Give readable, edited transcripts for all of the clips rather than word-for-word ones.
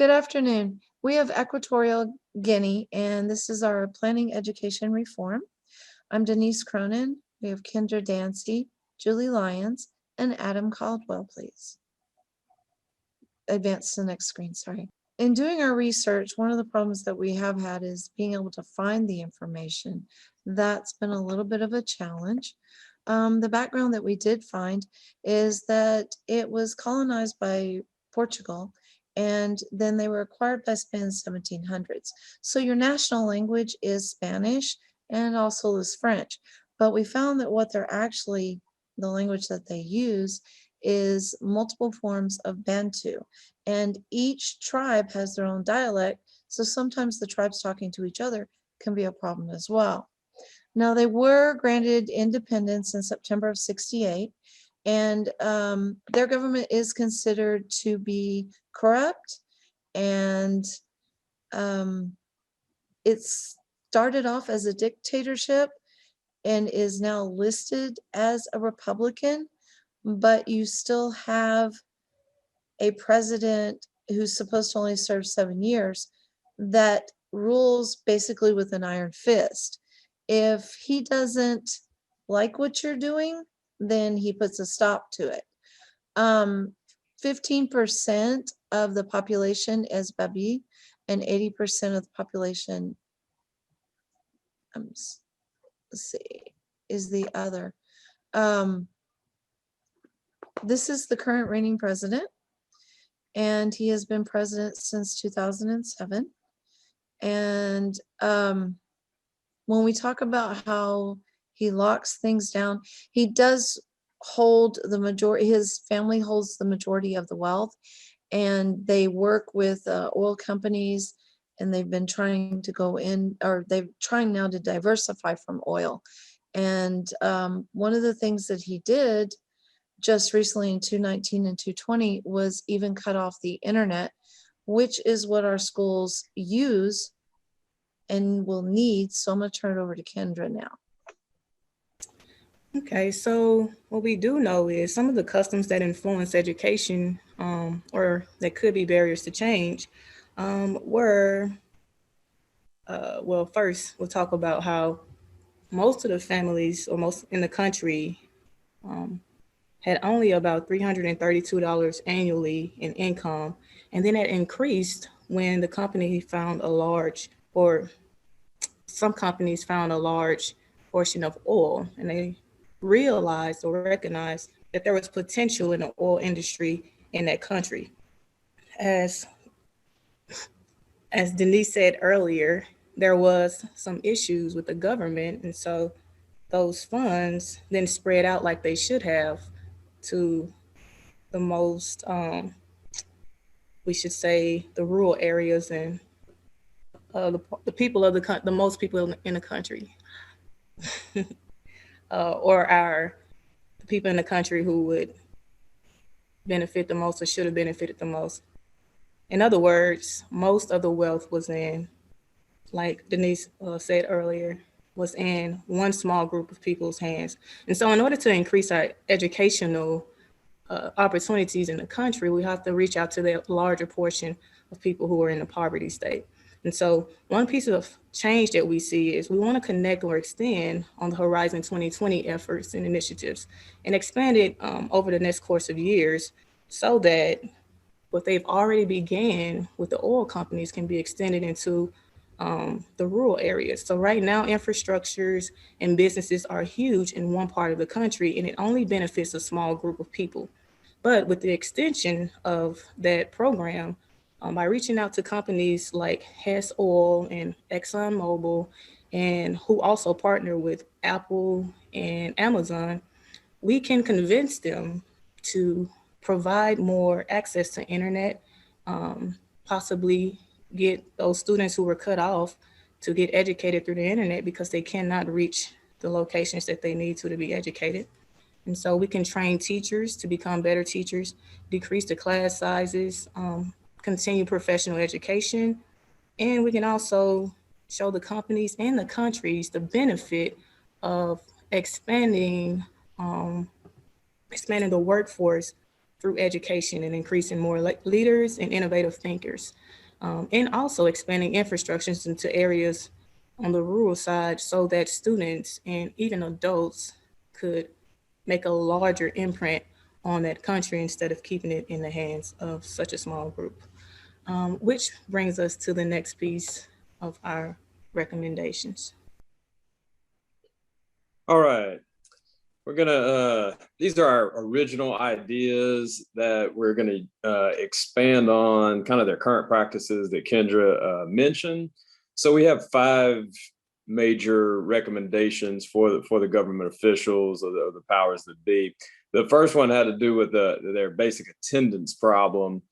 Good afternoon. We have Equatorial Guinea, and this is our planning education reform. I'm Denise Cronin. We have Kendra Dancy, Julie Lyons, and Adam Caldwell, please. Advance to the next screen, sorry. In doing our research, one of the problems that we have had is being able to find the information. That's been a little bit of a challenge. The background that we did find is that it was colonized by Portugal, and then they were acquired by Spain in the 1700s. So your national language is Spanish and also is French. But we found that what they're actually, the language that they use is multiple forms of Bantu. And each tribe has their own dialect. So sometimes the tribes talking to each other can be a problem as well. Now, they were granted independence in September of '68, and their government is considered to be corrupt, and it started off as a dictatorship and is now listed as a Republican, but you still have a president who's supposed to only serve 7 years that rules basically with an iron fist. If he doesn't like what you're doing, then he puts a stop to it. 15% of the population is Babi, and 80% of the population, let's see, is the other. This is the current reigning president, and he has been president since 2007. And when we talk about how he locks things down, he does hold the majority, his family holds the majority of the wealth, and they work with oil companies, and they've been trying to go in, or they're trying now to diversify from oil. And one of the things that he did just recently in 2019 and 2020 was even cut off the internet, which is what our schools use and will need. So I'm going to turn it over to Kendra now. Okay, so what we do know is some of the customs that influence education or that could be barriers to change were, well, first we'll talk about how most of the families or most in the country had only about $332 annually in income. And then it increased when the company found a large, or some companies found a large portion of oil, and they realized or recognized that there was potential in the oil industry in that country. As Denise said earlier, there was some issues with the government, and so those funds then spread out like they should have to the most, we should say, the rural areas and the people of the most people in the country, or the people in the country who would benefit the most or should have benefited the most. In other words, most of the wealth was in, like Denise said earlier, was in one small group of people's hands. And so in order to increase our educational opportunities in the country, we have to reach out to the larger portion of people who are in the poverty state. And so one piece of change that we see is we want to connect or extend on the Horizon 2020 efforts and initiatives and expand it over the next course of years so that what they've already began with the oil companies can be extended into the rural areas. So right now, infrastructures and businesses are huge in one part of the country, and it only benefits a small group of people. But with the extension of that program, by reaching out to companies like Hess Oil and ExxonMobil, and who also partner with Apple and Amazon, we can convince them to provide more access to internet, possibly get those students who were cut off to get educated through the internet because they cannot reach the locations that they need to be educated. And so we can train teachers to become better teachers, decrease the class sizes, continue professional education, and we can also show the companies and the countries the benefit of expanding the workforce through education and increasing more leaders and innovative thinkers, and also expanding infrastructures into areas on the rural side so that students and even adults could make a larger imprint on that country instead of keeping it in the hands of such a small group. Which brings us to the next piece of our recommendations. All right. We're gonna, these are our original ideas that we're gonna expand on kind of their current practices that Kendra mentioned. So we have 5 major recommendations for the government officials or the powers that be. The first one had to do with their basic attendance problem.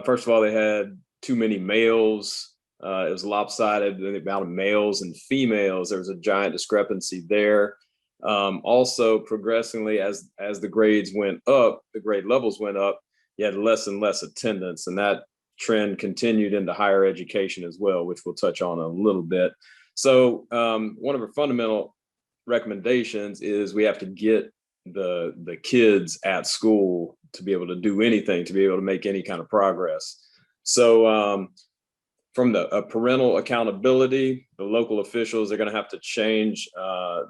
First of all, they had too many males. It was lopsided in the amount of males and females. There was a giant discrepancy there. Also, progressively, as the grades went up, the grade levels went up, you had less and less attendance, and that trend continued into higher education as well, which we'll touch on a little bit. So one of our fundamental recommendations is we have to get the kids at school to be able to do anything, to be able to make any kind of progress. So from the parental accountability, the local officials are going to have to change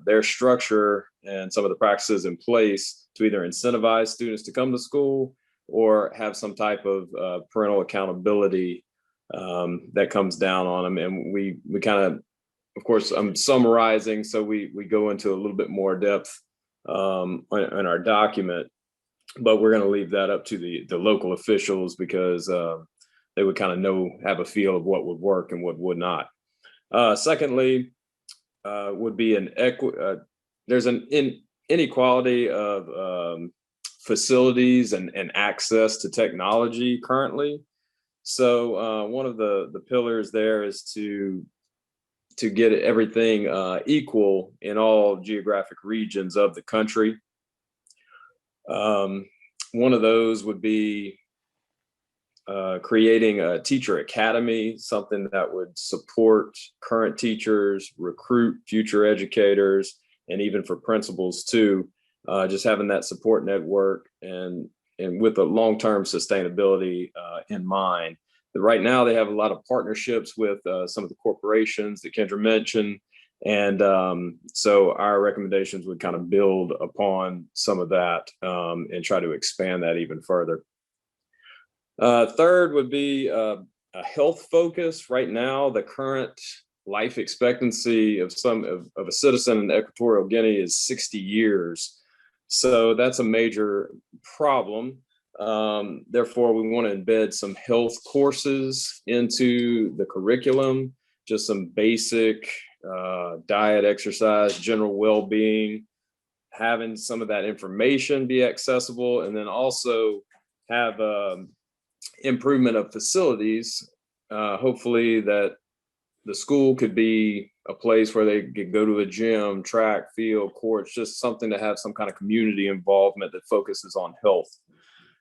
their structure and some of the practices in place to either incentivize students to come to school or have some type of parental accountability that comes down on them. And we kind of course, I'm summarizing, so we go into a little bit more depth in our document, but we're going to leave that up to the local officials because they would kind of have a feel of what would work and what would not. Secondly, would be there's an inequality of facilities and access to technology currently. So one of the pillars there is to get everything equal in all geographic regions of the country. One of those would be creating a teacher academy, something that would support current teachers, recruit future educators, and even for principals too. Just having that support network and with the long-term sustainability in mind. Right now, they have a lot of partnerships with some of the corporations that Kendra mentioned. And so our recommendations would kind of build upon some of that and try to expand that even further. Third would be a health focus. Right now, the current life expectancy of a citizen in Equatorial Guinea is 60 years. So that's a major problem. Therefore, we want to embed some health courses into the curriculum, just some basic diet, exercise, general well-being, having some of that information be accessible, and then also have improvement of facilities. Hopefully that the school could be a place where they could go to a gym, track, field, courts, just something to have some kind of community involvement that focuses on health.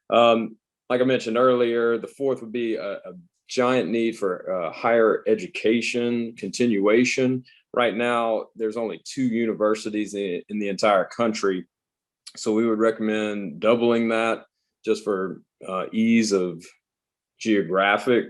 Like I mentioned earlier, the fourth would be a giant need for higher education continuation. Right now, there's only 2 universities in the entire country. So we would recommend doubling that just for ease of geographic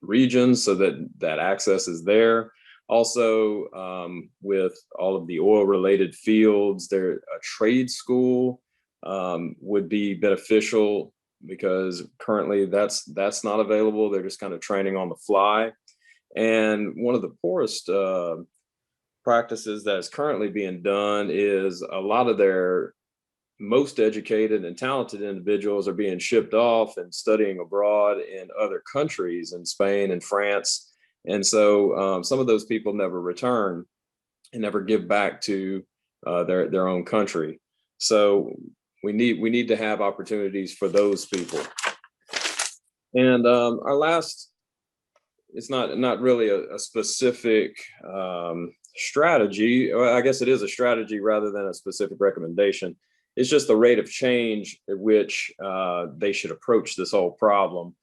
regions so that access is there. Also, with all of the oil-related fields, a trade school would be beneficial because currently that's not available. They're just kind of training on the fly. And one of the poorest practices that is currently being done is a lot of their most educated and talented individuals are being shipped off and studying abroad in other countries, in Spain and France. And so some of those people never return and never give back to their own country. So we need to have opportunities for those people. And our last, it's not really a specific strategy. Well, I guess it is a strategy rather than a specific recommendation. It's just the rate of change at which they should approach this whole problem.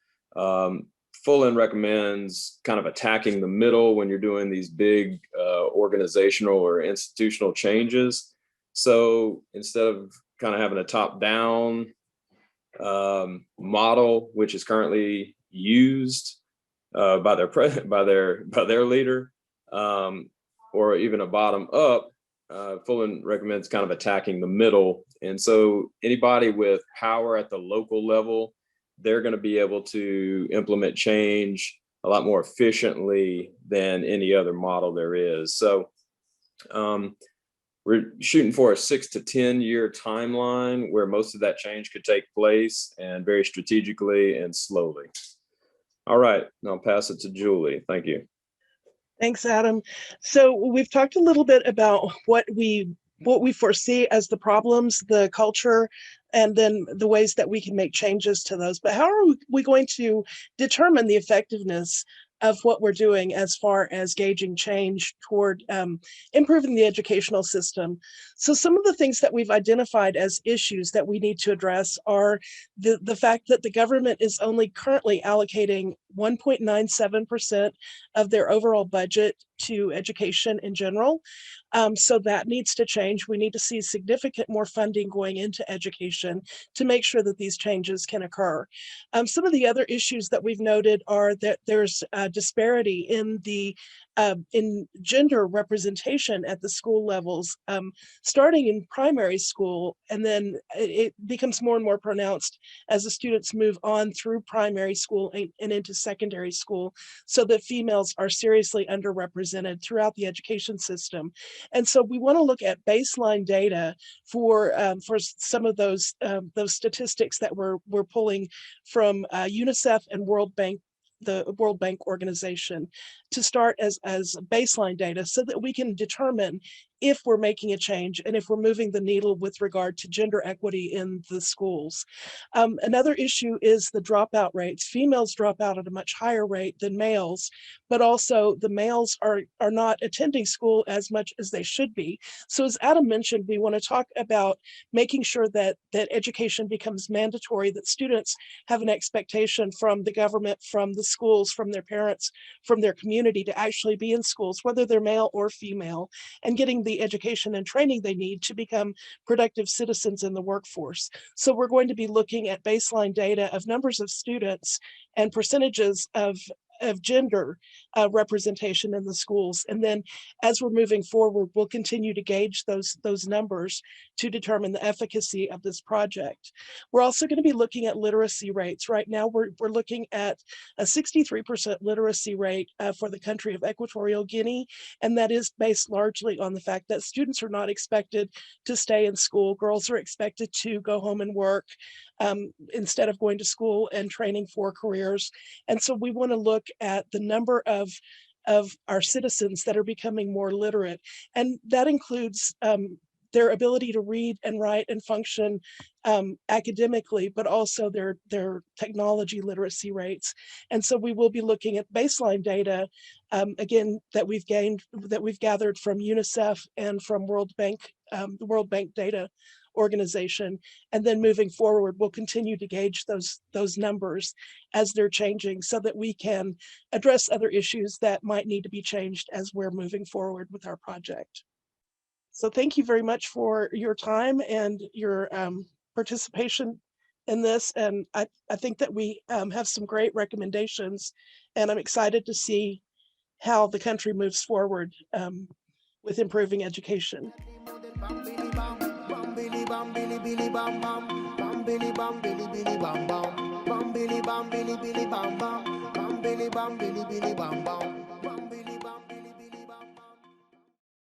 Fullen recommends kind of attacking the middle when you're doing these big organizational or institutional changes. So instead of kind of having a top-down model, which is currently used by their leader, or even a bottom-up. Fulton recommends kind of attacking the middle, and so anybody with power at the local level, they're going to be able to implement change a lot more efficiently than any other model there is. So we're shooting for a 6 to 10 year timeline where most of that change could take place, and very strategically and slowly. All right, I'll pass it to Julie. Thank you. Thanks, Adam. So we've talked a little bit about what we foresee as the problems, the culture, and then the ways that we can make changes to those. But how are we going to determine the effectiveness of what we're doing as far as gauging change toward improving the educational system? So some of the things that we've identified as issues that we need to address are the fact that the government is only currently allocating 1.97% of their overall budget to education in general. So that needs to change. We need to see significant more funding going into education to make sure that these changes can occur. Some of the other issues that we've noted are that there's a disparity in gender representation at the school levels, starting in primary school, and then it becomes more and more pronounced as the students move on through primary school and into secondary school, so that females are seriously underrepresented throughout the education system. And so we want to look at baseline data for some of those statistics that we're pulling from UNICEF and World Bank, the World Bank organization, to start as baseline data so that we can determine if we're making a change and if we're moving the needle with regard to gender equity in the schools. Another issue is the dropout rates. Females drop out at a much higher rate than males, but also the males are not attending school as much as they should be. So as Adam mentioned, we want to talk about making sure that education becomes mandatory, that students have an expectation from the government, from the schools, from their parents, from their community to actually be in schools, whether they're male or female, and getting the education and training they need to become productive citizens in the workforce. So we're going to be looking at baseline data of numbers of students and percentages of gender representation in the schools. And then as we're moving forward, we'll continue to gauge those numbers to determine the efficacy of this project. We're also going to be looking at literacy rates. Right now, we're looking at a 63% literacy rate for the country of Equatorial Guinea. And that is based largely on the fact that students are not expected to stay in school. Girls are expected to go home and work instead of going to school and training for careers. And so we want to look at the number of our citizens that are becoming more literate. And that includes their ability to read and write and function academically, but also their technology literacy rates. And so we will be looking at baseline data, again, that we've gathered from UNICEF and from World Bank, the World Bank data organization. And then moving forward, we'll continue to gauge those numbers as they're changing so that we can address other issues that might need to be changed as we're moving forward with our project. So thank you very much for your time and your participation in this. And I think that we have some great recommendations, and I'm excited to see how the country moves forward with improving education. Bam billy billy bam bam, bam billy billy bam bam, bam billy bam billy billy bam bam, bam billy bam billy billy bam bam.